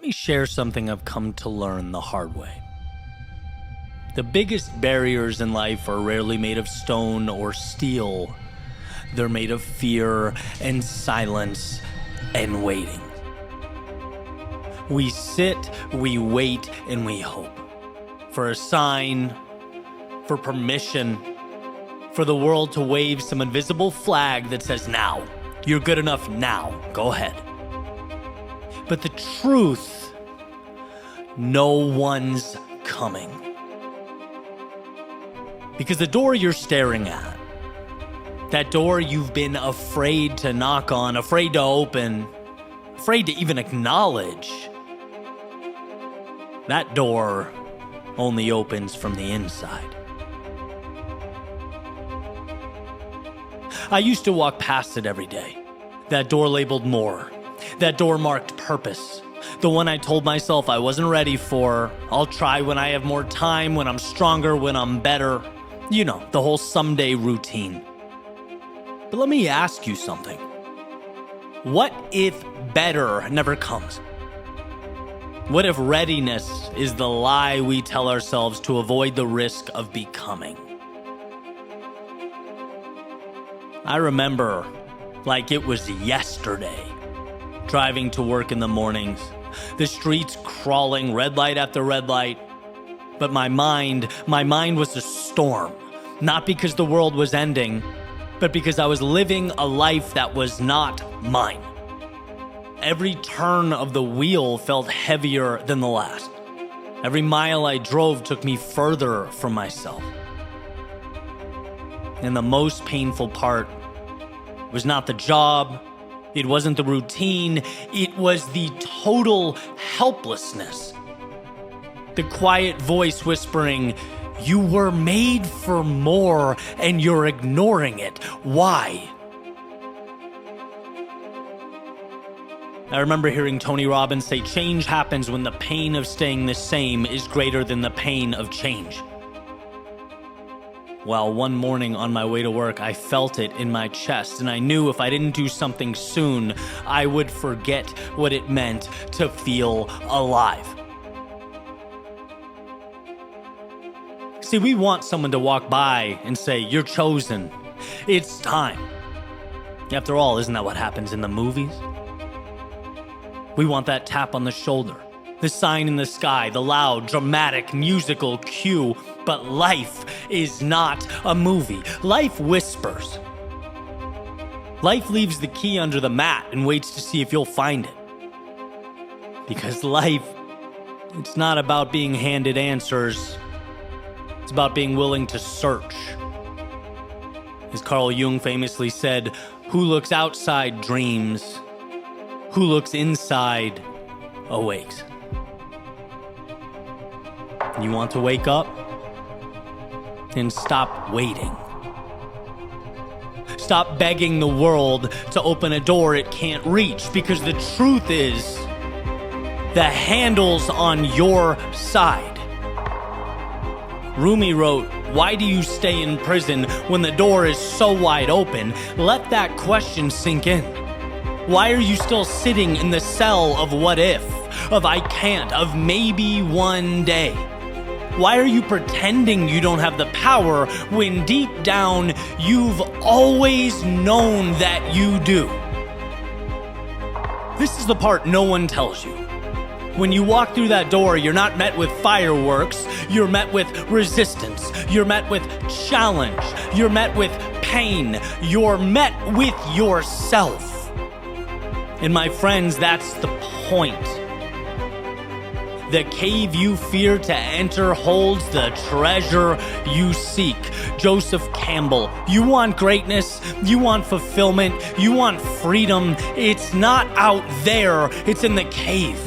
me share something I've come to learn the hard way. The biggest barriers in life are rarely made of stone or steel. They're made of fear and silence and waiting. We sit, we wait, and we hope. For a sign, for permission, for the world to wave some invisible flag that says, now, you're good enough now, go ahead. But the truth, no one's coming. Because the door you're staring at, that door you've been afraid to knock on, afraid to open, afraid to even acknowledge, that door only opens from the inside. I used to walk past it every day. That door labeled more. That door marked purpose. The one I told myself I wasn't ready for. I'll try when I have more time, when I'm stronger, when I'm better. You know, the whole someday routine. But let me ask you something. What if better never comes? What if readiness is the lie we tell ourselves to avoid the risk of becoming? I remember, like it was yesterday, driving to work in the mornings, the streets crawling, red light after red light. But my mind was a storm, not because the world was ending, but because I was living a life that was not mine. Every turn of the wheel felt heavier than the last. Every mile I drove took me further from myself. And the most painful part was not the job, it wasn't the routine, it was the total helplessness. The quiet voice whispering, "You were made for more and you're ignoring it. Why?" I remember hearing Tony Robbins say change happens when the pain of staying the same is greater than the pain of change. Well, one morning on my way to work, I felt it in my chest, and I knew if I didn't do something soon, I would forget what it meant to feel alive. See, we want someone to walk by and say, "You're chosen. It's time." After all, isn't that what happens in the movies? We want that tap on the shoulder, the sign in the sky, the loud, dramatic, musical cue. But life is not a movie. Life whispers. Life leaves the key under the mat and waits to see if you'll find it. Because life, it's not about being handed answers. It's about being willing to search. As Carl Jung famously said, "Who looks outside dreams. Who looks inside awakes." You want to wake up? And stop waiting. Stop begging the world to open a door it can't reach, because the truth is, the handle's on your side. Rumi wrote, "Why do you stay in prison when the door is so wide open?" Let that question sink in. Why are you still sitting in the cell of what if, of I can't, of maybe one day? Why are you pretending you don't have the power when deep down you've always known that you do? This is the part no one tells you. When you walk through that door, you're not met with fireworks, you're met with resistance, you're met with challenge, you're met with pain, you're met with yourself. And my friends, that's the point. The cave you fear to enter holds the treasure you seek. Joseph Campbell. You want greatness, you want fulfillment, you want freedom. It's not out there, it's in the cave.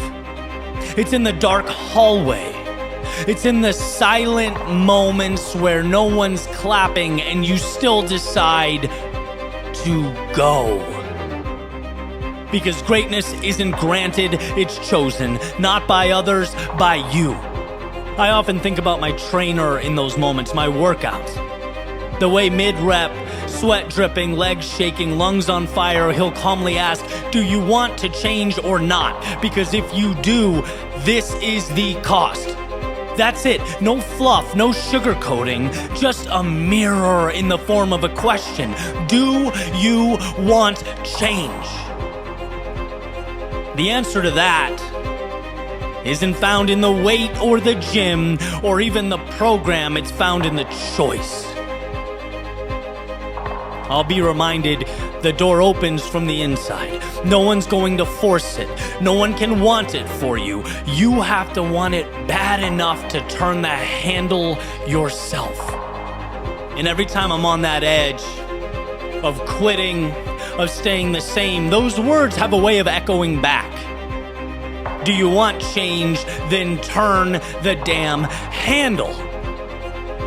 It's in the dark hallway. It's in the silent moments where no one's clapping and you still decide to go. Because greatness isn't granted, it's chosen, not by others, by you. I often think about my trainer in those moments, my workouts. The way mid-rep, Sweat dripping, legs shaking, lungs on fire, he'll calmly ask, do you want to change or not? Because if you do, this is the cost. That's it. No fluff, no sugarcoating, just a mirror in the form of a question. Do you want change? The answer to that isn't found in the weight or the gym or even the program. It's found in the choice. I'll be reminded the door opens from the inside. No one's going to force it. No one can want it for you. You have to want it bad enough to turn the handle yourself. And every time I'm on that edge of quitting, of staying the same, those words have a way of echoing back. Do you want change? Then turn the damn handle.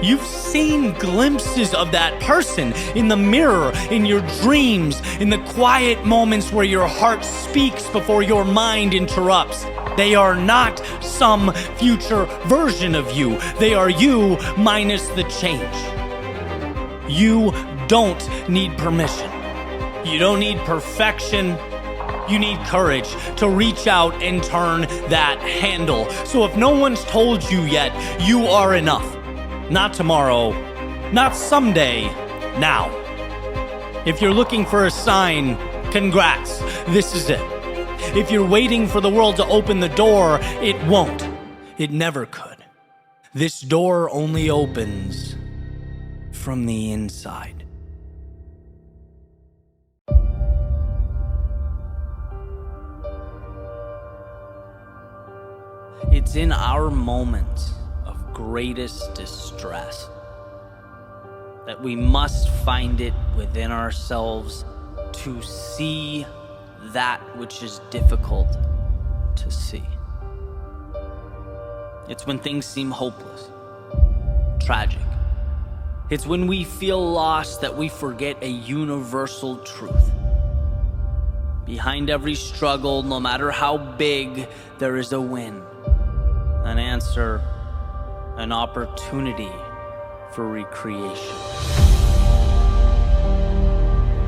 You've seen glimpses of that person in the mirror, in your dreams, in the quiet moments where your heart speaks before your mind interrupts. They are not some future version of you. They are you minus the change. You don't need permission. You don't need perfection. You need courage to reach out and turn that handle. So if no one's told you yet, you are enough. Not tomorrow, not someday, now. If you're looking for a sign, congrats, this is it. If you're waiting for the world to open the door, it won't. It never could. This door only opens from the inside. It's in our moments of greatest distress that we must find it within ourselves to see that which is difficult to see. It's when things seem hopeless, tragic. It's when we feel lost that we forget a universal truth. Behind every struggle, no matter how big, there is a win, an answer, an opportunity for recreation.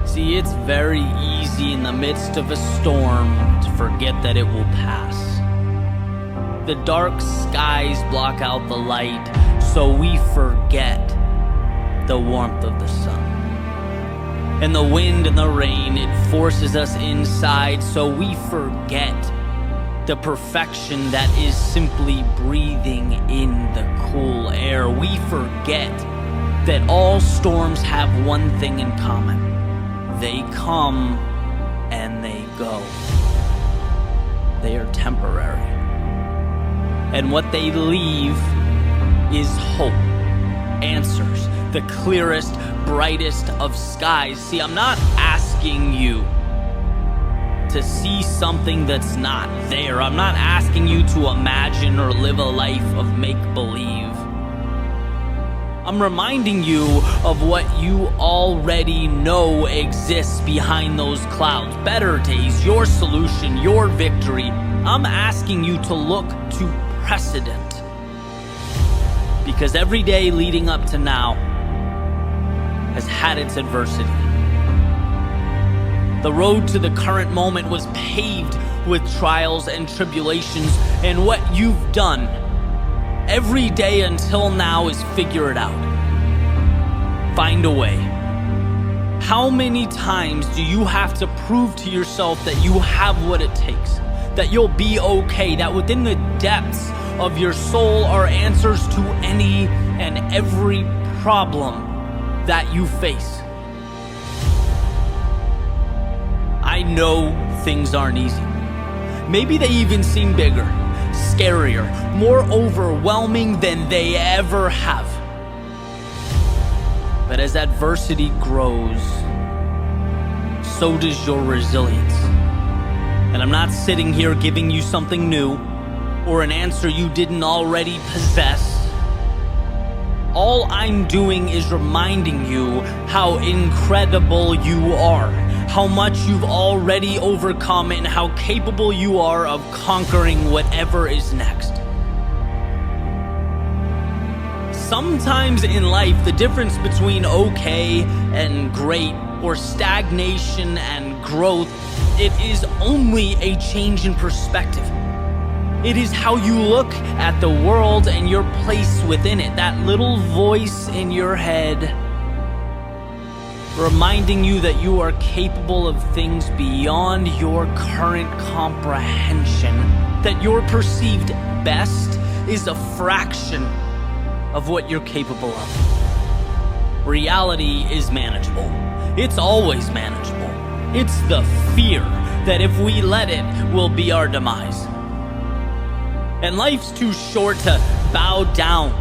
See, it's very easy in the midst of a storm to forget that it will pass. The dark skies block out the light, so we forget the warmth of the sun. And the wind and the rain, it forces us inside, so we forget the perfection that is simply breathing in the cool air. We forget that all storms have one thing in common. They come and they go. They are temporary. And what they leave is hope, answers, the clearest, brightest of skies. See, I'm not asking you to see something that's not there. I'm not asking you to imagine or live a life of make-believe. I'm reminding you of what you already know exists behind those clouds. Better days, your solution, your victory. I'm asking you to look to precedent. Because every day leading up to now has had its adversity. The road to the current moment was paved with trials and tribulations, and what you've done every day until now is figure it out. Find a way. How many times do you have to prove to yourself that you have what it takes, that you'll be okay, that within the depths of your soul are answers to any and every problem that you face? I know things aren't easy. Maybe they even seem bigger, scarier, more overwhelming than they ever have. But as adversity grows, so does your resilience. And I'm not sitting here giving you something new or an answer you didn't already possess. All I'm doing is reminding you how incredible you are, how much you've already overcome, and how capable you are of conquering whatever is next. Sometimes in life, the difference between okay and great, or stagnation and growth, it is only a change in perspective. It is how you look at the world and your place within it. That little voice in your head reminding you that you are capable of things beyond your current comprehension, that your perceived best is a fraction of what you're capable of. Reality is manageable. It's always manageable. It's the fear that if we let it, will be our demise. And life's too short to bow down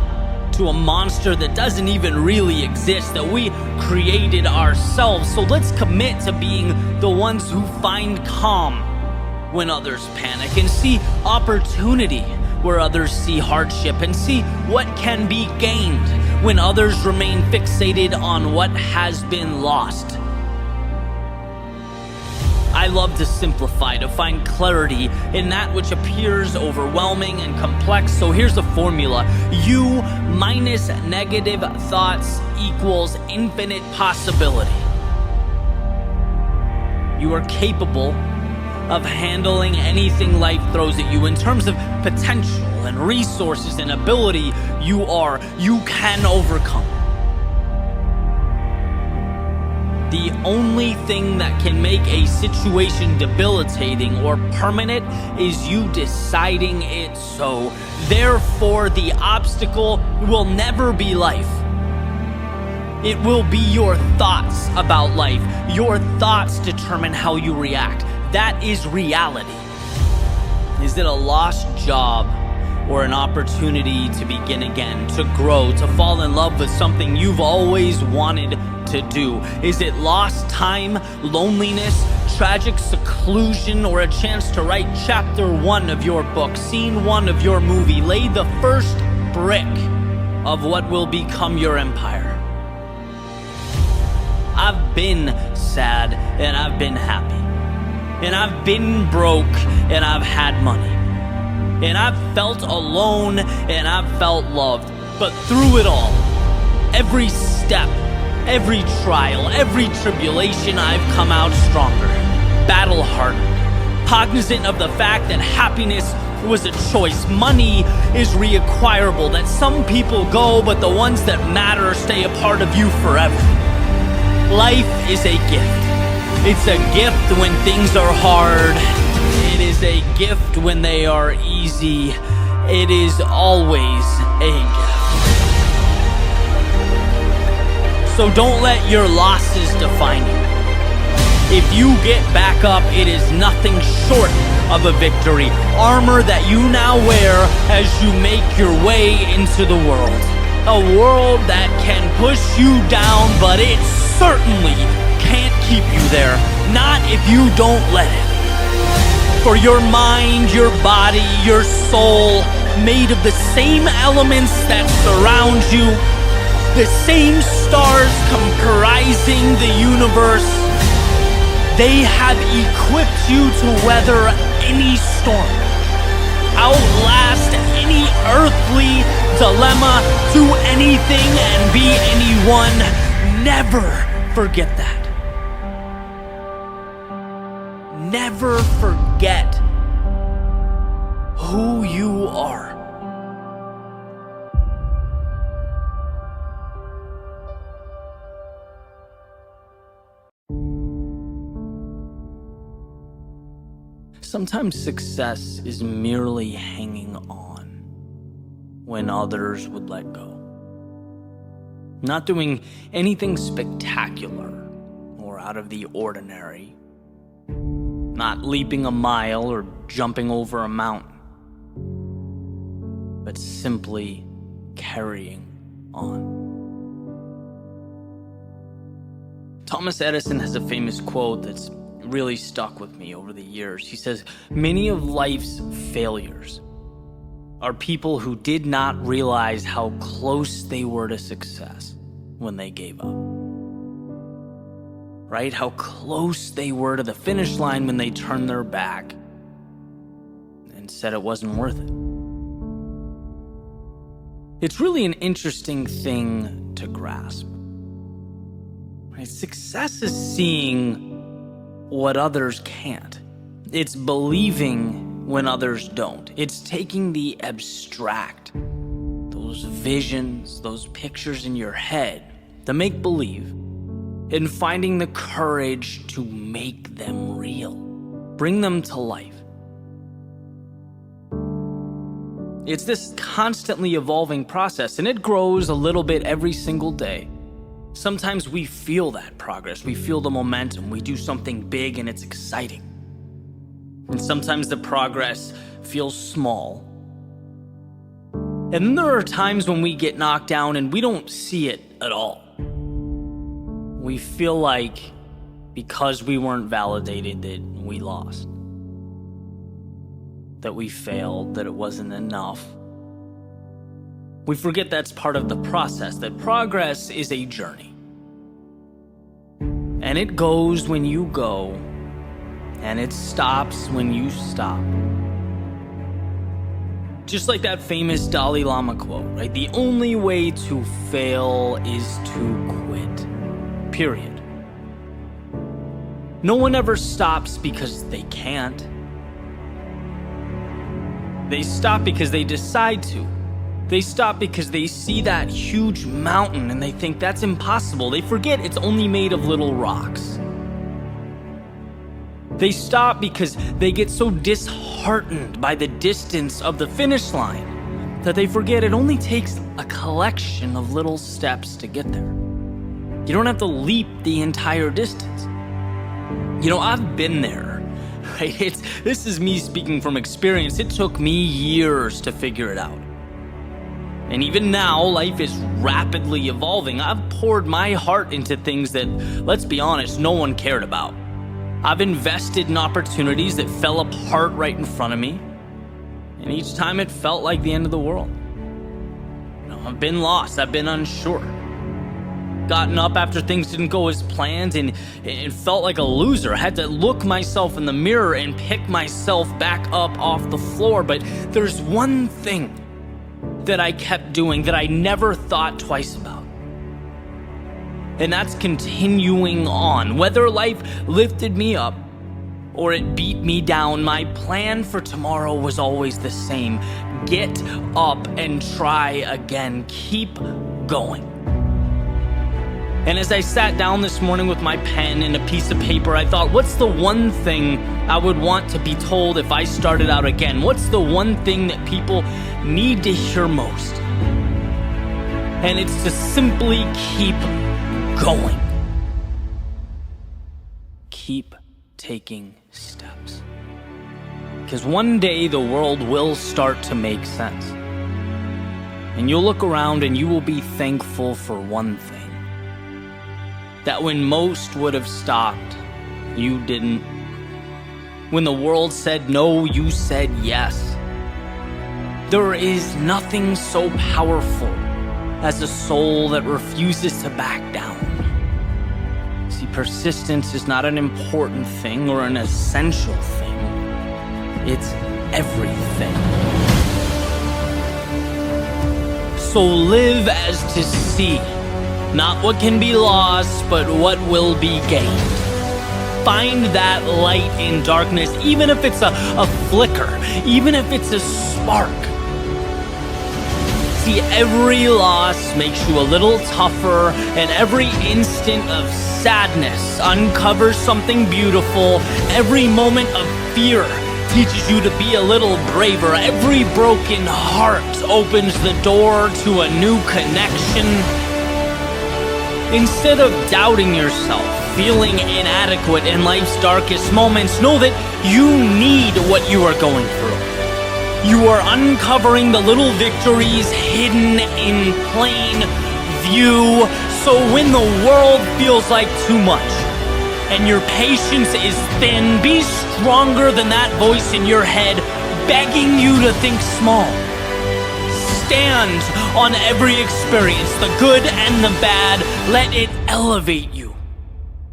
to a monster that doesn't even really exist, that we created ourselves. So let's commit to being the ones who find calm when others panic, and see opportunity where others see hardship, and see what can be gained when others remain fixated on what has been lost. I love to simplify, to find clarity in that which appears overwhelming and complex. So here's the formula. You minus negative thoughts equals infinite possibility. You are capable of handling anything life throws at you in terms of potential and resources and ability. You can overcome. The only thing that can make a situation debilitating or permanent is you deciding it so. Therefore, the obstacle will never be life. It will be your thoughts about life. Your thoughts determine how you react. That is reality. Is it a lost job or an opportunity to begin again, to grow, to fall in love with something you've always wanted to do? Is it lost time, loneliness, tragic seclusion, or a chance to write chapter 1 of your book, scene 1 of your movie, lay the first brick of what will become your empire? I've been sad and I've been happy, and I've been broke and I've had money, and I've felt alone and I've felt loved. But through it all, every step, every trial, every tribulation, I've come out stronger, battle-hardened, cognizant of the fact that happiness was a choice. Money is reacquirable, that some people go, but the ones that matter stay a part of you forever. Life is a gift. It's a gift when things are hard. It is a gift when they are easy. It is always a gift. So don't let your losses define you. If you get back up, it is nothing short of a victory. Armor that you now wear as you make your way into the world. A world that can push you down, but it certainly can't keep you there. Not if you don't let it. For your mind, your body, your soul, made of the same elements that surround you, the same stars comprising the universe, they have equipped you to weather any storm, outlast any earthly dilemma, do anything and be anyone. Never forget that. Never forget who you are. Sometimes success is merely hanging on when others would let go. Not doing anything spectacular or out of the ordinary. Not leaping a mile or jumping over a mountain. But simply carrying on. Thomas Edison has a famous quote that's really stuck with me over the years. He says, "Many of life's failures are people who did not realize how close they were to success when they gave up." Right? How close they were to the finish line when they turned their back and said it wasn't worth it. It's really an interesting thing to grasp. Right? Success is seeing what others can't. It's believing when others don't. It's taking the abstract, those visions, those pictures in your head, the make-believe, and finding the courage to make them real, bring them to life. It's this constantly evolving process, and it grows a little bit every single day. Sometimes we feel that progress, we feel the momentum, we do something big and it's exciting. And sometimes the progress feels small. And then there are times when we get knocked down and we don't see it at all. We feel like because we weren't validated that we lost, that we failed, that it wasn't enough. We forget that's part of the process, that progress is a journey. And it goes when you go, and it stops when you stop. Just like that famous Dalai Lama quote, right? The only way to fail is to quit. Period. No one ever stops because they can't. They stop because they decide to. They stop because they see that huge mountain and they think that's impossible. They forget it's only made of little rocks. They stop because they get so disheartened by the distance of the finish line that they forget it only takes a collection of little steps to get there. You don't have to leap the entire distance. You know, I've been there, right? This is me speaking from experience. It took me years to figure it out. And even now, life is rapidly evolving. I've poured my heart into things that, let's be honest, no one cared about. I've invested in opportunities that fell apart right in front of me. And each time it felt like the end of the world. You know, I've been lost, I've been unsure. Gotten up after things didn't go as planned and it felt like a loser. I had to look myself in the mirror and pick myself back up off the floor. But there's one thing that I kept doing that I never thought twice about. And that's continuing on. Whether life lifted me up or it beat me down, my plan for tomorrow was always the same. Get up and try again. Keep going. And as I sat down this morning with my pen and a piece of paper, I thought, what's the one thing I would want to be told if I started out again? What's the one thing that people need to hear most? And it's to simply keep going. Keep taking steps. Because one day the world will start to make sense. And you'll look around and you will be thankful for one thing. That when most would have stopped, you didn't. When the world said no, you said yes. There is nothing so powerful as a soul that refuses to back down. See, persistence is not an important thing or an essential thing. It's everything. So live as to see. Not what can be lost, but what will be gained. Find that light in darkness, even if it's a flicker, even if it's a spark. See, every loss makes you a little tougher, and every instant of sadness uncovers something beautiful. Every moment of fear teaches you to be a little braver. Every broken heart opens the door to a new connection. Instead of doubting yourself, feeling inadequate in life's darkest moments, know that you need what you are going through. You are uncovering the little victories hidden in plain view. So when the world feels like too much and your patience is thin, be stronger than that voice in your head begging you to think small. Stand on every experience, the good and the bad. Let it elevate you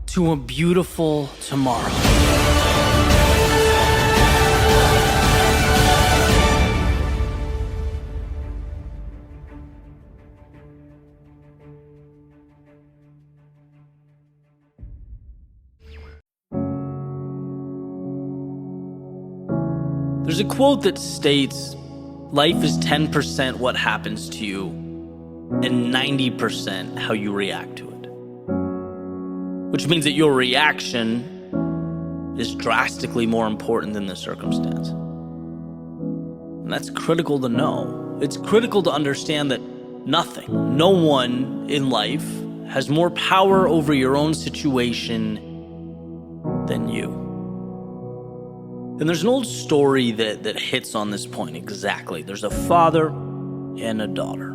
to a beautiful tomorrow. There's a quote that states, life is 10% what happens to you and 90% how you react to it. Which means that your reaction is drastically more important than the circumstance. And that's critical to know. It's critical to understand that no one in life has more power over your own situation than you. And there's an old story that hits on this point exactly. There's a father and a daughter.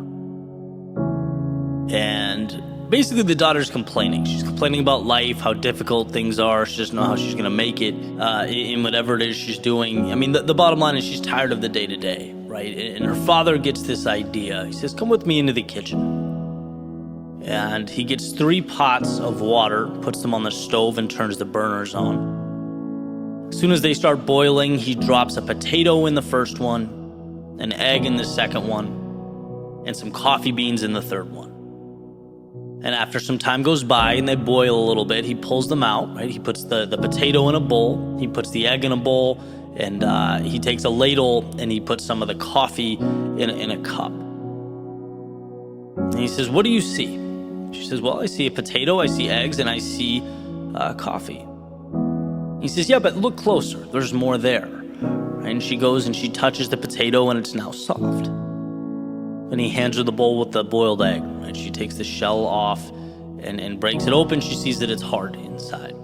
And basically the daughter's complaining. She's complaining about life, how difficult things are. She doesn't know how she's going to make it in whatever it is she's doing. I mean, the bottom line is she's tired of the day-to-day, right? And her father gets this idea. He says, come with me into the kitchen. And he gets 3 pots of water, puts them on the stove and turns the burners on. As soon as they start boiling, he drops a potato in the first one, an egg in the second one, and some coffee beans in the third one. And after some time goes by and they boil a little bit, he pulls them out, right? He puts the potato in a bowl, he puts the egg in a bowl, and he takes a ladle and he puts some of the coffee in a cup. And he says, what do you see? She says, well, I see a potato, I see eggs, and I see coffee. He says, yeah, but look closer. There's more there. Right? And she goes and she touches the potato and it's now soft. And he hands her the bowl with the boiled egg. Right? She takes the shell off and breaks it open. She sees that it's hard inside.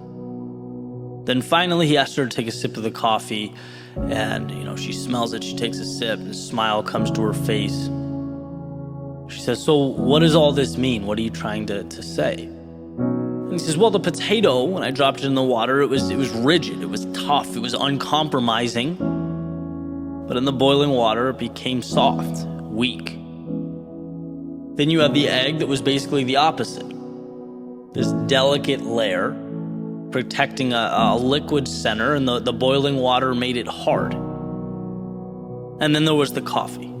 Then finally he asks her to take a sip of the coffee. And, she smells it. She takes a sip and a smile comes to her face. She says, so what does all this mean? What are you trying to say? And he says, well, the potato, when I dropped it in the water, it was rigid, it was tough, it was uncompromising. But in the boiling water, it became soft, weak. Then you have the egg that was basically the opposite. This delicate layer protecting a liquid center, and the boiling water made it hard. And then there was the coffee.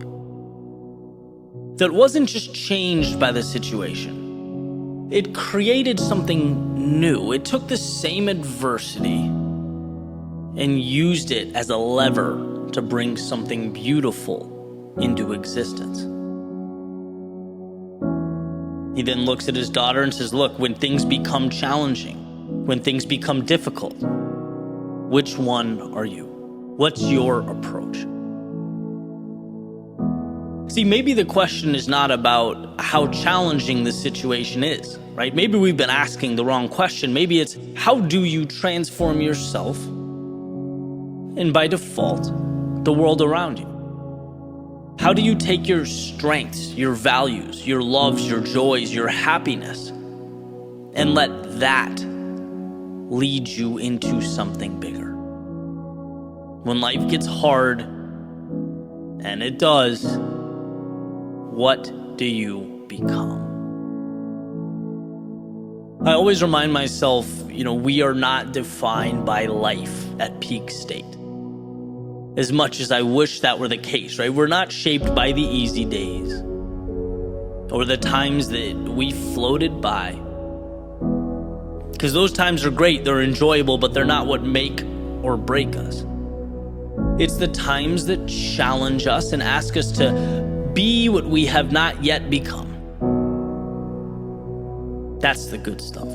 That wasn't just changed by the situation. It created something new. It took the same adversity and used it as a lever to bring something beautiful into existence. He then looks at his daughter and says, look, when things become challenging, when things become difficult, which one are you? What's your approach? See, maybe the question is not about how challenging the situation is, right? Maybe we've been asking the wrong question. Maybe it's, how do you transform yourself and by default, the world around you? How do you take your strengths, your values, your loves, your joys, your happiness, and let that lead you into something bigger? When life gets hard, and it does, what do you become? I always remind myself, we are not defined by life at peak state. As much as I wish that were the case, right? We're not shaped by the easy days or the times that we floated by. Because those times are great, they're enjoyable, but they're not what make or break us. It's the times that challenge us and ask us to be what we have not yet become. That's the good stuff.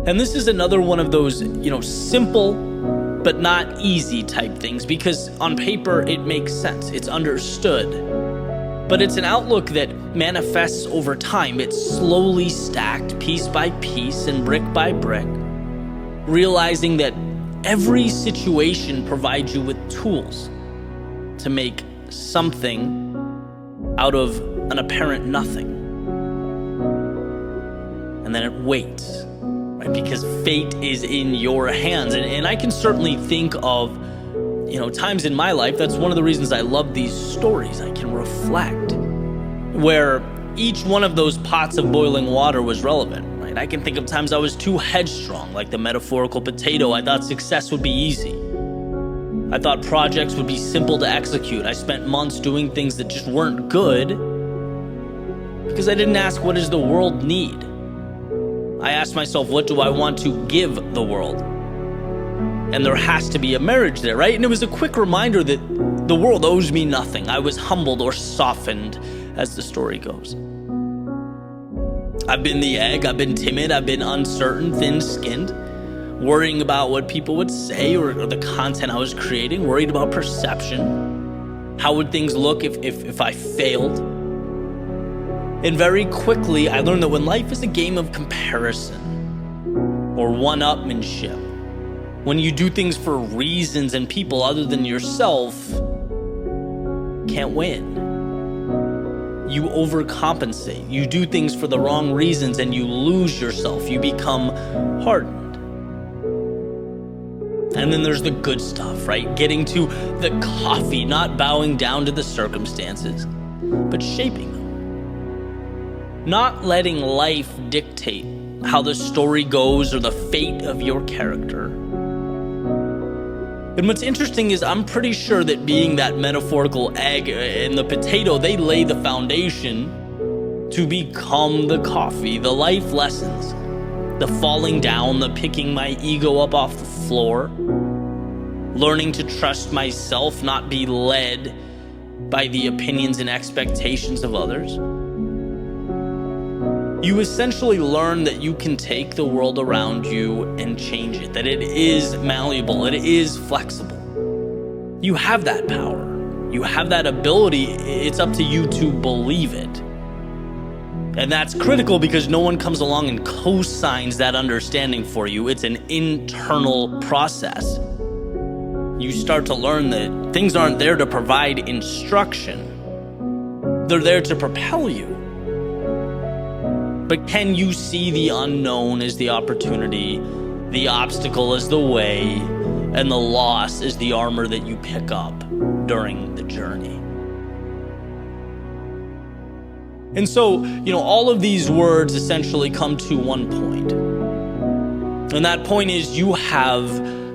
And this is another one of those, simple but not easy type things, because on paper it makes sense, it's understood. But it's an outlook that manifests over time. It's slowly stacked piece by piece and brick by brick, realizing that every situation provides you with tools to make something out of an apparent nothing. And then it waits, right? Because fate is in your hands. And I can certainly think of, times in my life, that's one of the reasons I love these stories. I can reflect where each one of those pots of boiling water was relevant, right? I can think of times I was too headstrong, like the metaphorical potato. I thought success would be easy. I thought projects would be simple to execute. I spent months doing things that just weren't good because I didn't ask, what does the world need? I asked myself, what do I want to give the world? and there has to be a marriage there, right? And it was a quick reminder that the world owes me nothing. I was humbled or softened, as the story goes. I've been the egg, I've been timid, I've been uncertain, thin-skinned, worrying about what people would say or the content I was creating, worried about perception. How would things look if I failed? And very quickly, I learned that when life is a game of comparison or one-upmanship, when you do things for reasons and people other than yourself, can't win. You overcompensate. You do things for the wrong reasons and you lose yourself. You become hardened. And then there's the good stuff, right? Getting to the coffee, not bowing down to the circumstances, but shaping them. Not letting life dictate how the story goes or the fate of your character. And what's interesting is I'm pretty sure that being that metaphorical egg and the potato, they lay the foundation to become the coffee, the life lessons, the falling down, the picking my ego up off the floor, learning to trust myself, not be led by the opinions and expectations of others. You essentially learn that you can take the world around you and change it, that it is malleable, it is flexible. You have that power. You have that ability. It's up to you to believe it. And that's critical because no one comes along and co-signs that understanding for you. It's an internal process. You start to learn that things aren't there to provide instruction. They're there to propel you. But can you see the unknown as the opportunity, the obstacle as the way, and the loss as the armor that you pick up during the journey? And so, all of these words essentially come to one point. And that point is you have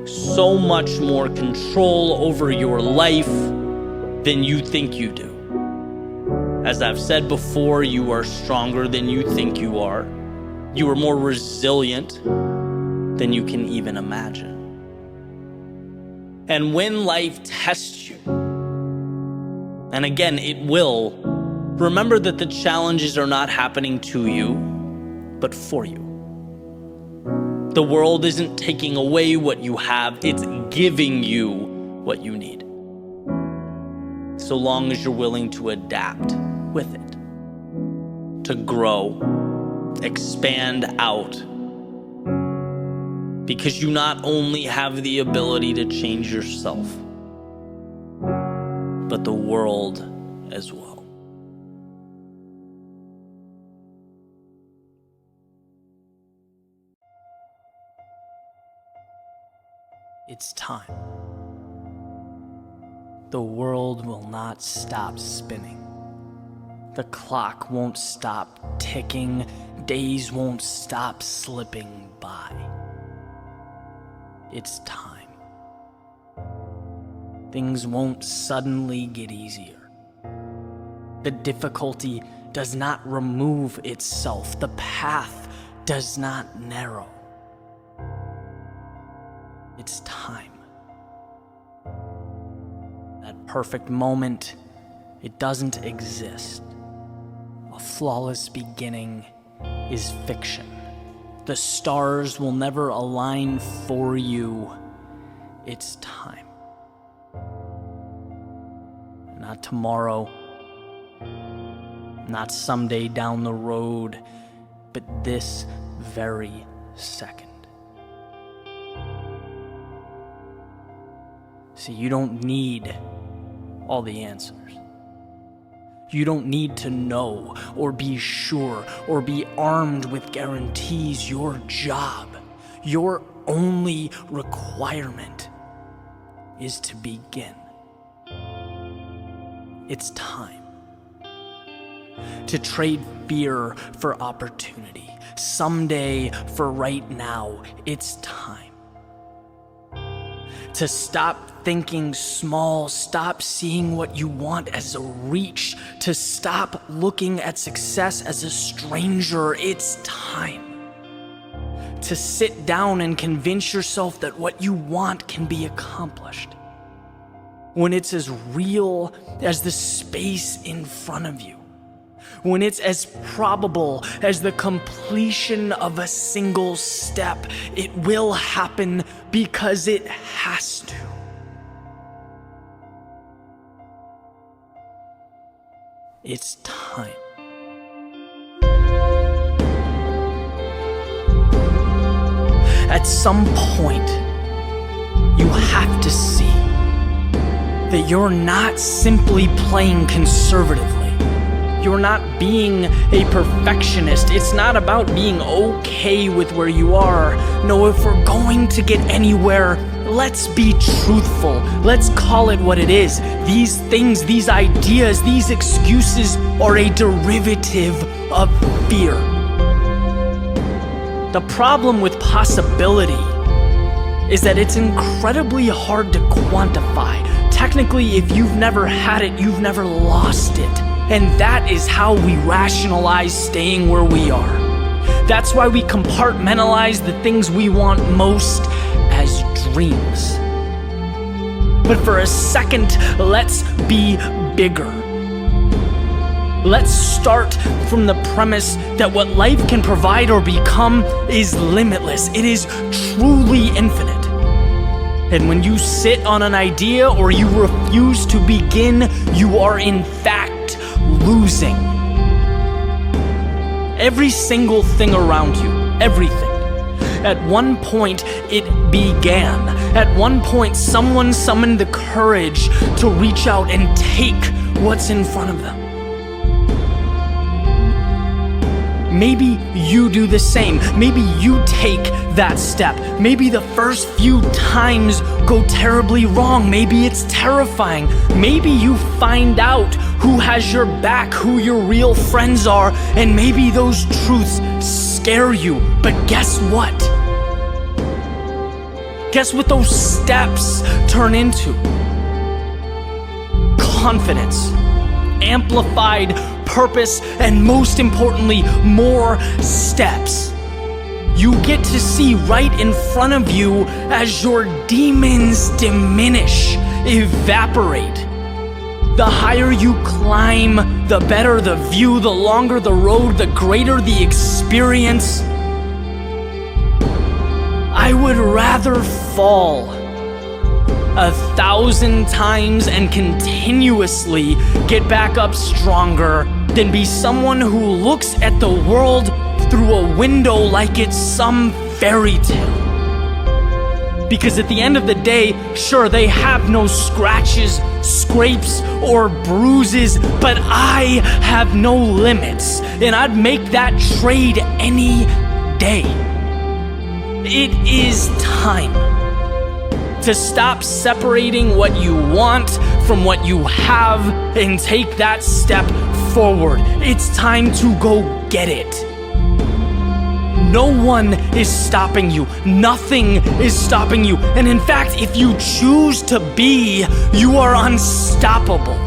so much more control over your life than you think you do. As I've said before, you are stronger than you think you are. You are more resilient than you can even imagine. And when life tests you, and again, it will, remember that the challenges are not happening to you, but for you. The world isn't taking away what you have, it's giving you what you need. So long as you're willing to adapt with it, to grow, expand out, because you not only have the ability to change yourself, but the world as well. It's time. The world will not stop spinning. The clock won't stop ticking. Days won't stop slipping by. It's time. Things won't suddenly get easier. The difficulty does not remove itself. The path does not narrow. It's time. That perfect moment, it doesn't exist. A flawless beginning is fiction. The stars will never align for you. It's time. Not tomorrow, not someday down the road, but this very second. See, you don't need all the answers. You don't need to know or be sure or be armed with guarantees. Your job, your only requirement is to begin. It's time to trade fear for opportunity. Someday for right now. It's time to stop thinking small, stop seeing what you want as a reach, to stop looking at success as a stranger. It's time to sit down and convince yourself that what you want can be accomplished. When it's as real as the space in front of you. When it's as probable as the completion of a single step, it will happen because it has to. It's time. At some point, you have to see that you're not simply playing conservatively. You're not being a perfectionist. It's not about being okay with where you are. No, if we're going to get anywhere, let's be truthful. Let's call it what it is. These things, these ideas, these excuses are a derivative of fear. The problem with possibility is that it's incredibly hard to quantify. Technically, if you've never had it, you've never lost it. And that is how we rationalize staying where we are. That's why we compartmentalize the things we want most as dreams. But for a second, let's be bigger. Let's start from the premise that what life can provide or become is limitless. It is truly infinite. And when you sit on an idea or you refuse to begin, you are in fact losing. Every single thing around you, everything. At one point, it began. At one point, someone summoned the courage to reach out and take what's in front of them. Maybe you do the same. Maybe you take that step. Maybe the first few times go terribly wrong. Maybe it's terrifying. Maybe you find out who has your back, who your real friends are, and maybe those truths scare you. But guess what? Guess what those steps turn into? Confidence, amplified purpose, and most importantly, more steps. You get to see right in front of you as your demons diminish, evaporate. The higher you climb, the better the view, the longer the road, the greater the experience. I would rather fall 1,000 times and continuously get back up stronger than be someone who looks at the world through a window like it's some fairy tale. Because at the end of the day, sure, they have no scratches, scrapes, or bruises, but I have no limits, and I'd make that trade any day. It is time to stop separating what you want from what you have and take that step forward. It's time to go get it. No one is stopping you. Nothing is stopping you. And in fact, if you choose to be, you are unstoppable.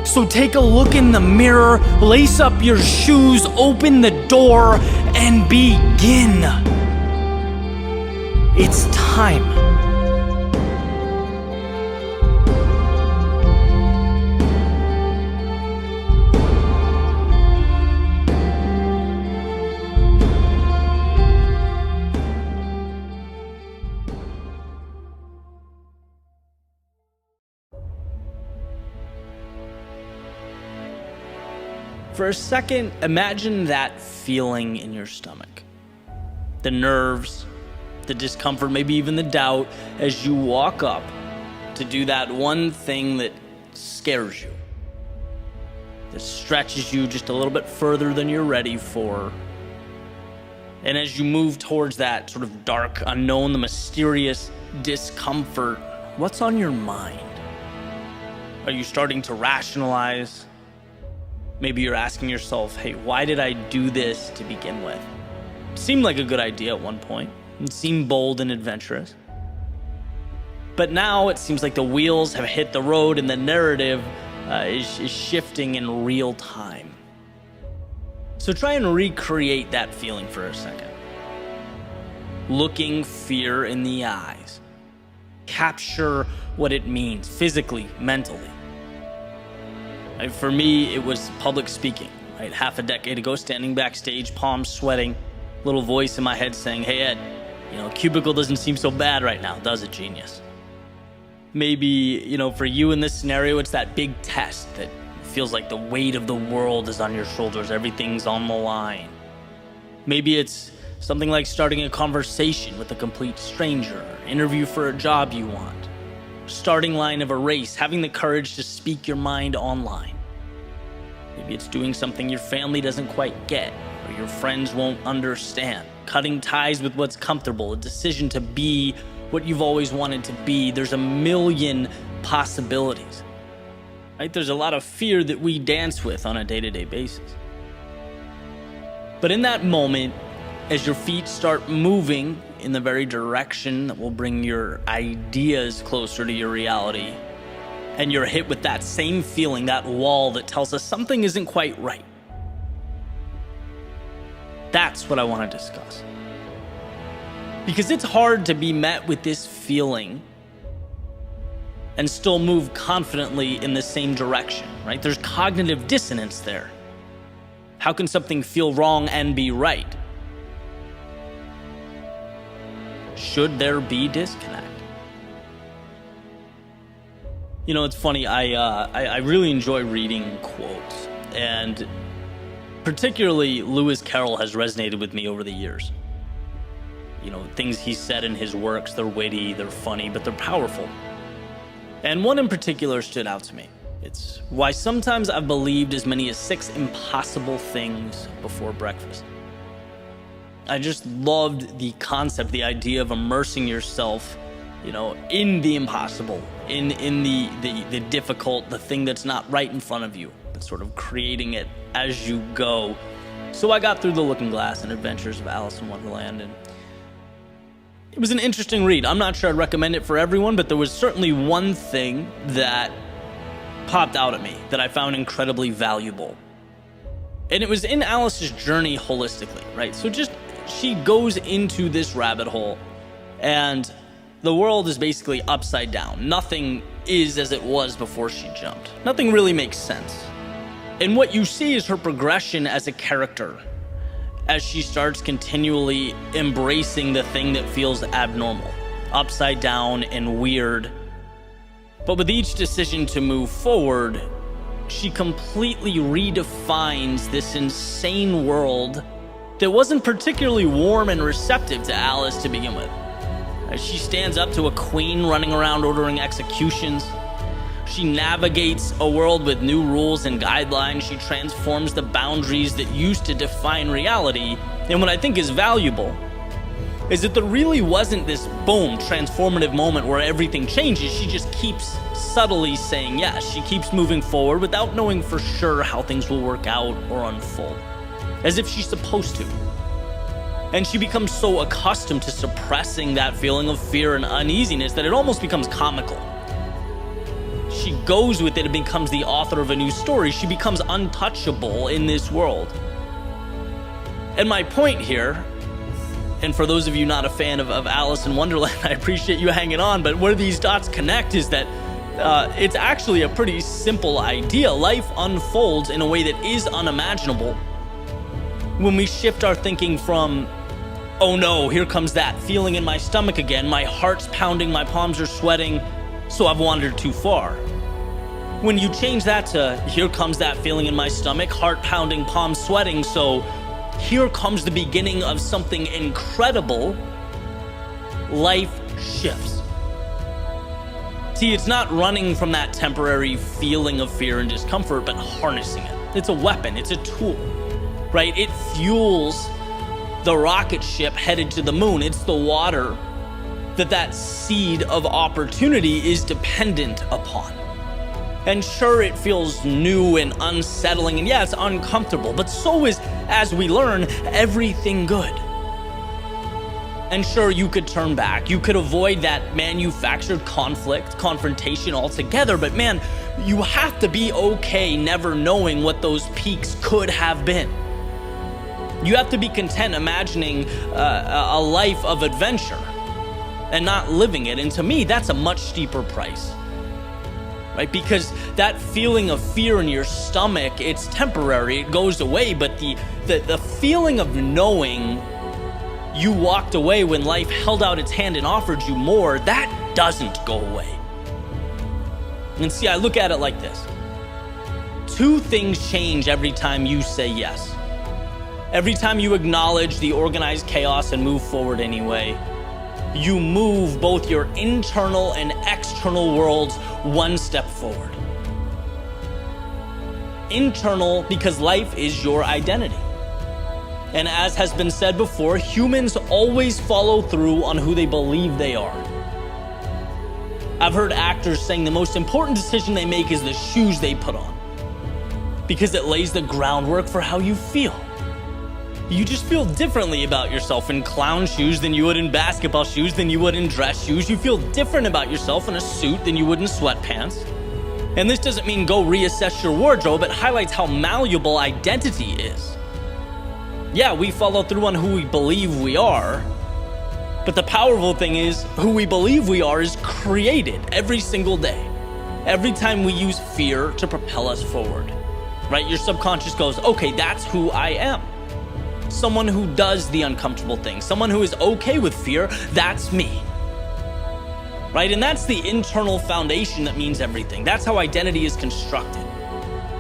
So take a look in the mirror, lace up your shoes, open the door, and begin. It's time. For a second, imagine that feeling in your stomach. The nerves, the discomfort, maybe even the doubt as you walk up to do that one thing that scares you, that stretches you just a little bit further than you're ready for. And as you move towards that sort of dark unknown, the mysterious discomfort, what's on your mind? Are you starting to rationalize? Maybe you're asking yourself, hey, why did I do this to begin with? It seemed like a good idea at one point. It seemed bold and adventurous. But now it seems like the wheels have hit the road and the narrative is shifting in real time. So try and recreate that feeling for a second. looking fear in the eyes. Capture what it means physically, mentally. Right? For me, it was public speaking. Right? Half a decade ago, standing backstage, palms sweating, little voice in my head saying, "Hey Ed, cubicle doesn't seem so bad right now, does it, genius?" Maybe, for you in this scenario, it's that big test that feels like the weight of the world is on your shoulders, everything's on the line. Maybe it's something like starting a conversation with a complete stranger, interview for a job you want, starting line of a race, having the courage to speak your mind online. Maybe it's doing something your family doesn't quite get or your friends won't understand, cutting ties with what's comfortable, a decision to be what you've always wanted to be. There's a million possibilities, right? There's a lot of fear that we dance with on a day-to-day basis. But in that moment, as your feet start moving in the very direction that will bring your ideas closer to your reality, and you're hit with that same feeling, that wall that tells us something isn't quite right, that's what I want to discuss. Because it's hard to be met with this feeling and still move confidently in the same direction, right? There's cognitive dissonance there. How can something feel wrong and be right? Should there be disconnect? It's funny, I really enjoy reading quotes, and particularly Lewis Carroll has resonated with me over the years. Things he said in his works, they're witty, they're funny, but they're powerful. And one in particular stood out to me. It's why sometimes I've believed as many as 6 impossible things before breakfast. I just loved the concept, the idea of immersing yourself, in the impossible, in the difficult, the thing that's not right in front of you, and sort of creating it as you go. So I got through The Looking Glass and Adventures of Alice in Wonderland, and it was an interesting read. I'm not sure I'd recommend it for everyone, but there was certainly one thing that popped out at me that I found incredibly valuable. And it was in Alice's journey holistically, right? So she goes into this rabbit hole, and the world is basically upside down. Nothing is as it was before she jumped. Nothing really makes sense. And what you see is her progression as a character, as she starts continually embracing the thing that feels abnormal, upside down and weird. But with each decision to move forward, she completely redefines this insane world that wasn't particularly warm and receptive to Alice to begin with. As she stands up to a queen running around ordering executions, she navigates a world with new rules and guidelines. She transforms the boundaries that used to define reality. And what I think is valuable is that there really wasn't this boom, transformative moment where everything changes. She just keeps subtly saying yes. She keeps moving forward without knowing for sure how things will work out or unfold, as if she's supposed to. And she becomes so accustomed to suppressing that feeling of fear and uneasiness that it almost becomes comical. She goes with it and becomes the author of a new story. She becomes untouchable in this world. And my point here, and for those of you not a fan of Alice in Wonderland, I appreciate you hanging on, but where these dots connect is that it's actually a pretty simple idea. Life unfolds in a way that is unimaginable when we shift our thinking from, oh no, here comes that feeling in my stomach again, my heart's pounding, my palms are sweating, so I've wandered too far. When you change that to, here comes that feeling in my stomach, heart pounding, palms sweating, so here comes the beginning of something incredible, life shifts. See, it's not running from that temporary feeling of fear and discomfort, but harnessing it. It's a weapon, it's a tool, right? It fuels the rocket ship headed to the moon. It's the water that seed of opportunity is dependent upon. And sure, it feels new and unsettling, and yeah, it's uncomfortable, but so is, as we learn, everything good. And sure, you could turn back. You could avoid that manufactured conflict, confrontation altogether, but man, you have to be okay never knowing what those peaks could have been. You have to be content imagining a life of adventure and not living it. And to me, that's a much steeper price, right? Because that feeling of fear in your stomach, it's temporary, it goes away. But the feeling of knowing you walked away when life held out its hand and offered you more, that doesn't go away. And see, I look at it like this. Two things change every time you say yes. Every time you acknowledge the organized chaos and move forward anyway, you move both your internal and external worlds one step forward. Internal, because life is your identity. And as has been said before, humans always follow through on who they believe they are. I've heard actors saying the most important decision they make is the shoes they put on, because it lays the groundwork for how you feel. You just feel differently about yourself in clown shoes than you would in basketball shoes than you would in dress shoes. You feel different about yourself in a suit than you would in sweatpants. And this doesn't mean go reassess your wardrobe. It highlights how malleable identity is. Yeah, we follow through on who we believe we are, but the powerful thing is who we believe we are is created every single day. Every time we use fear to propel us forward, right? Your subconscious goes, okay, that's who I am. Someone who does the uncomfortable things, someone who is okay with fear, that's me. Right? And that's the internal foundation that means everything. That's how identity is constructed.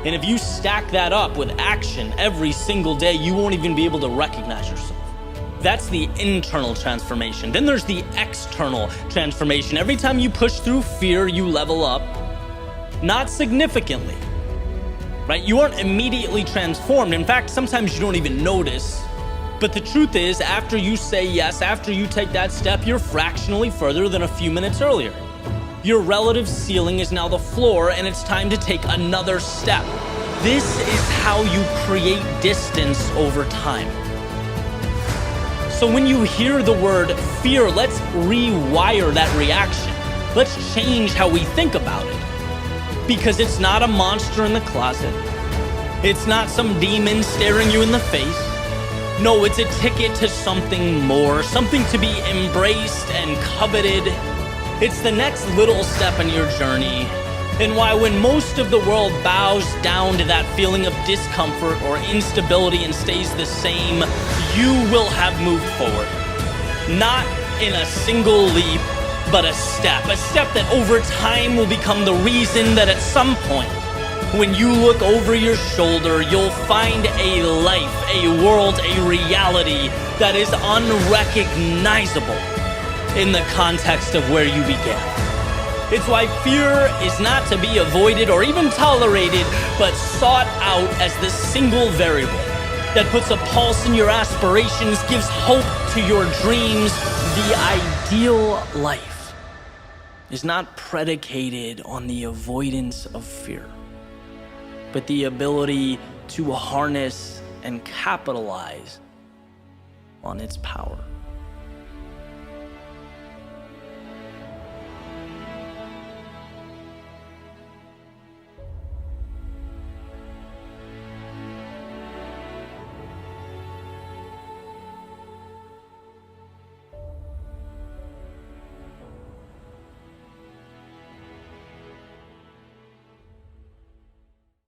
And if you stack that up with action every single day, you won't even be able to recognize yourself. That's the internal transformation. Then there's the external transformation. Every time you push through fear, you level up, not significantly. Right? You aren't immediately transformed. In fact, sometimes you don't even notice. But the truth is, after you say yes, after you take that step, you're fractionally further than a few minutes earlier. Your relative ceiling is now the floor, and it's time to take another step. This is how you create distance over time. So when you hear the word fear, let's rewire that reaction. Let's change how we think about it. Because it's not a monster in the closet. It's not some demon staring you in the face. No, it's a ticket to something more, something to be embraced and coveted. It's the next little step in your journey. And why when most of the world bows down to that feeling of discomfort or instability and stays the same, you will have moved forward. Not in a single leap, but a step that over time will become the reason that at some point, when you look over your shoulder, you'll find a life, a world, a reality that is unrecognizable in the context of where you began. It's why fear is not to be avoided or even tolerated, but sought out as the single variable that puts a pulse in your aspirations, gives hope to your dreams. The ideal life is not predicated on the avoidance of fear, but the ability to harness and capitalize on its power.